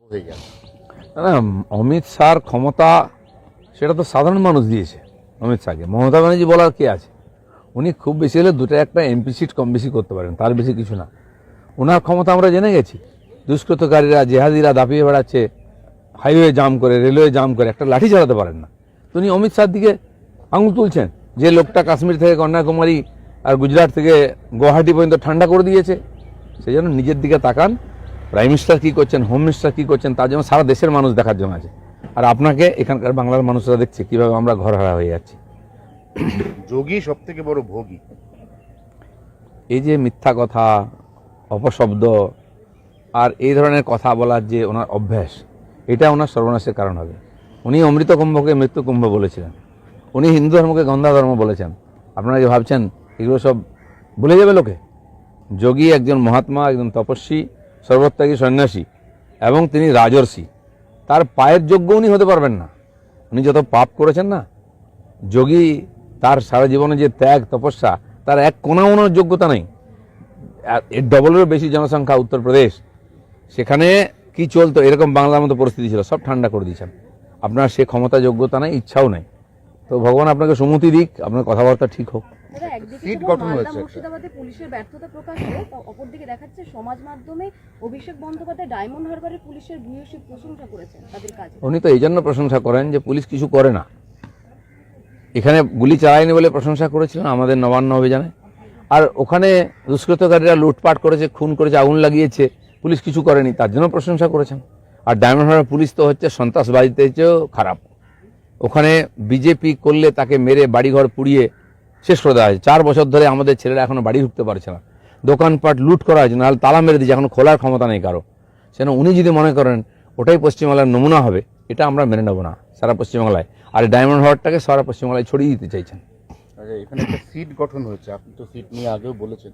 হয়ে গেল। না, অমিত শাহর ক্ষমতা সেটা তো সাধারণ মানুষ দিয়েছে অমিত শাহকে। মমতা ব্যানার্জি বলার কে আছে? উনি খুব বেশি হলে দুটো একটা এমপি সিট কম বেশি করতে পারেন, তার বেশি কিছু না। ওনার ক্ষমতা আমরা জেনে গেছি। দুষ্কৃতকারীরা জেহাদিরা দাপিয়ে বেড়াচ্ছে, হাইওয়ে জাম করে, রেলওয়ে জাম করে, একটা লাঠি চালাতে পারেন না। তো উনি অমিত শাহর দিকে আঙুল তুলছেন, যে লোকটা কাশ্মীর থেকে কন্যাকুমারী আর গুজরাট থেকে গুয়াহাটি পর্যন্ত ঠান্ডা করে দিয়েছে। সেই জন্য নিজের দিকে তাকান। প্রাইম মিনিস্টার কী করছেন, হোম মিনিস্টার কী করছেন, তার জন্য সারা দেশের মানুষ দেখার জন্য আছে। আর আপনাকে এখানকার বাংলার মানুষরা দেখছে কীভাবে আমরা ঘরহারা হয়ে যাচ্ছি। যোগী সব থেকে বড় ভোগী। এই যে মিথ্যা কথা, অপশব্দ আর এই ধরনের কথা বলার যে ওনার অভ্যাস, এটা ওনার সর্বনাশের কারণ হবে। উনি অমৃত কুম্ভকে মৃত্যু কুম্ভ বলেছিলেন, উনি হিন্দু ধর্মকে গন্ধা ধর্ম বলেছেন। আপনারা যে ভাবছেন এগুলো সব ভুলে যাবে লোকে। যোগী একজন মহাত্মা, একজন তপস্বী, সর্বত্যাগী সন্ন্যাসী, এবং তিনি রাজর্ষি। তার পায়ের যোগ্য উনি হতে পারবেন না। উনি যত পাপ করেছেন না, যোগী তার সারা জীবনে যে ত্যাগ তপস্যা, তার এক কোনাও যোগ্যতা নেই। এর ডবলেরও বেশি জনসংখ্যা উত্তরপ্রদেশ, সেখানে কি চলতো, এরকম বাংলার মতো পরিস্থিতি ছিল, সব ঠান্ডা করে দিয়েছেন। আপনার সে ক্ষমতা যোগ্যতা নেই, ইচ্ছাও নেই। তো ভগবান আপনাকে সুমতি দিক, আপনার কথাবার্তা ঠিক হোক। সিট গঠন হয়েছে। মুর্শিদাবাদে পুলিশের ব্যর্থতা প্রকাশ করে অপরদিকে দেখাচ্ছে সমাজ মাধ্যমে অভিষেক বন্দ্যোপাধ্যায় ডায়মন্ড হারবারের পুলিশের ভূয়সী প্রশংসা করেছেন তাদের কাজে। উনি তো এই জন্য প্রশংসা করেন যে পুলিশ কিছু করে না। এখানে গুলি চালায়নি বলে প্রশংসা করেছিলেন আমাদের নবান্ন অভিযানে। আর ওখানে দুষ্কৃতকারীরা লুটপাট করেছে, খুন করেছে, আগুন লাগিয়েছে, পুলিশ কিছু করেনি, তার জন্য প্রশংসা করেছেন। আর ডায়মন্ড হারবার পুলিশ তো হচ্ছে সন্ত্রাসবাদীতে চেয়েও খারাপ। ওখানে বিজেপি করলে তাকে মেরে বাড়িঘর পুড়িয়ে শেষ করে দেওয়া হয়েছে। 4 বছর ধরে আমাদের ছেলেরা এখনো বাড়ি ঢুকতে পারছে না, দোকানপাট লুট করা হয়েছে, নাহলে তালা মেরে দিয়েছে, এখন খোলার ক্ষমতা নেই কারো। সেজন্য উনি যদি মনে করেন ওটাই পশ্চিমবাংলার নমুনা হবে, এটা আমরা মেনে নেব না সারা পশ্চিমবাংলায়। আর ডায়মন্ড হারবারটাকে সারা পশ্চিমবাংলায় ছড়িয়ে দিতে চাইছেন। আচ্ছা, এখানে একটা সিট গঠন হয়েছে, আপনি তো সিট নিয়ে আগেও বলেছেন।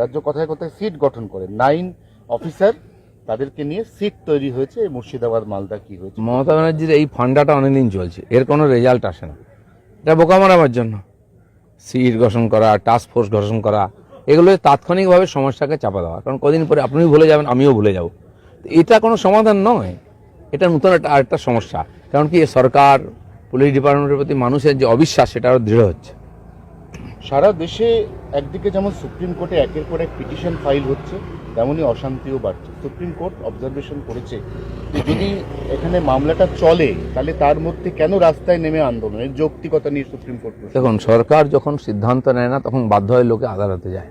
রাজ্য কথায় কথায় সিট গঠন করে 9 অফিসার, তাদেরকে নিয়ে সিট তৈরি হয়েছে। মুর্শিদাবাদ মালদা কি হয়েছে? মমতা ব্যানার্জির এই ফান্ডাটা অনেকদিন চলছে, এর কোনো রেজাল্ট আসে না। এটা বোকা মারাবার জন্য সিট গঠন করা, টাস্ক ফোর্স গঠন করা, এগুলো তাৎক্ষণিকভাবে সমস্যাকে চাপা দেওয়া। কারণ কদিন পরে আপনিও ভুলে যাবেন, আমিও ভুলে যাব। এটা কোনো সমাধান নয়, এটা নতুন আরেকটা সমস্যা। কারণ কি সরকার, পুলিশ ডিপার্টমেন্টের প্রতি মানুষের যে অবিশ্বাস, সেটা আরও দৃঢ় হচ্ছে। সারা দেশে একদিকে যেমন সুপ্রিম কোর্টে একের পর এক পিটিশন ফাইল হচ্ছে, তেমনই অশান্তিও বাড়ছে। সুপ্রিম কোর্ট অবজারভেশন করেছে যে যদি এখানে মামলাটা চলে, তাহলে তার মধ্যে কেন রাস্তায় নেমে আন্দোলনের যৌক্তিকতা নিয়ে সুপ্রিম কোর্ট। দেখুন, সরকার যখন সিদ্ধান্ত নেয় না, তখন বাধ্য হয়ে লোকে আদালতে যায়।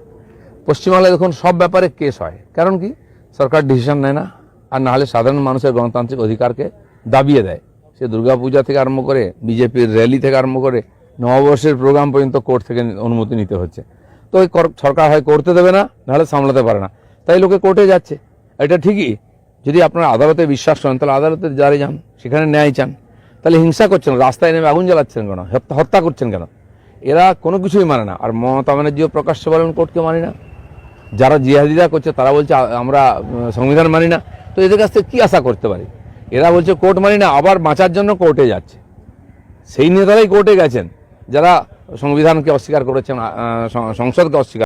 পশ্চিমবাংলায় দেখুন সব ব্যাপারে কেস হয়, কারণ কি সরকার ডিসিশন নেয় না, আর নাহলে সাধারণ মানুষের গণতান্ত্রিক অধিকারকে দাবিয়ে দেয়। সে দুর্গাপূজা থেকে আরম্ভ করে, বিজেপির র্যালি থেকে আরম্ভ করে, নববর্ষের প্রোগ্রাম পর্যন্ত কোর্ট থেকে অনুমতি নিতে হচ্ছে। তো ওই সরকার হয় করতে দেবে না, নাহলে সামলাতে পারে না, তাই লোকে কোর্টে যাচ্ছে। এটা ঠিকই, যদি আপনারা আদালতে বিশ্বাস করেন তাহলে আদালতে যারে যান, সেখানে ন্যায় চান। তাহলে হিংসা করছেন, রাস্তায় নেমে আগুন জ্বালাচ্ছেন কেন, হত্যা করছেন কেন? এরা কোনো কিছুই মানে না। আর মমতা ব্যানার্জিও প্রকাশ্যে বলেন কোর্টকে মানি না। যারা জিহাদিরা করছে তারা বলছে আমরা সংবিধান মানি না। তো এদের কাছ থেকে কী আশা করতে পারি? এরা বলছে কোর্ট মানি না, আবার বাঁচার জন্য কোর্টে যাচ্ছে। সেই নেতারাই কোর্টে গেছেন যারা সংবিধানকে অস্বীকার করেছেন, সংসদকে অস্বীকার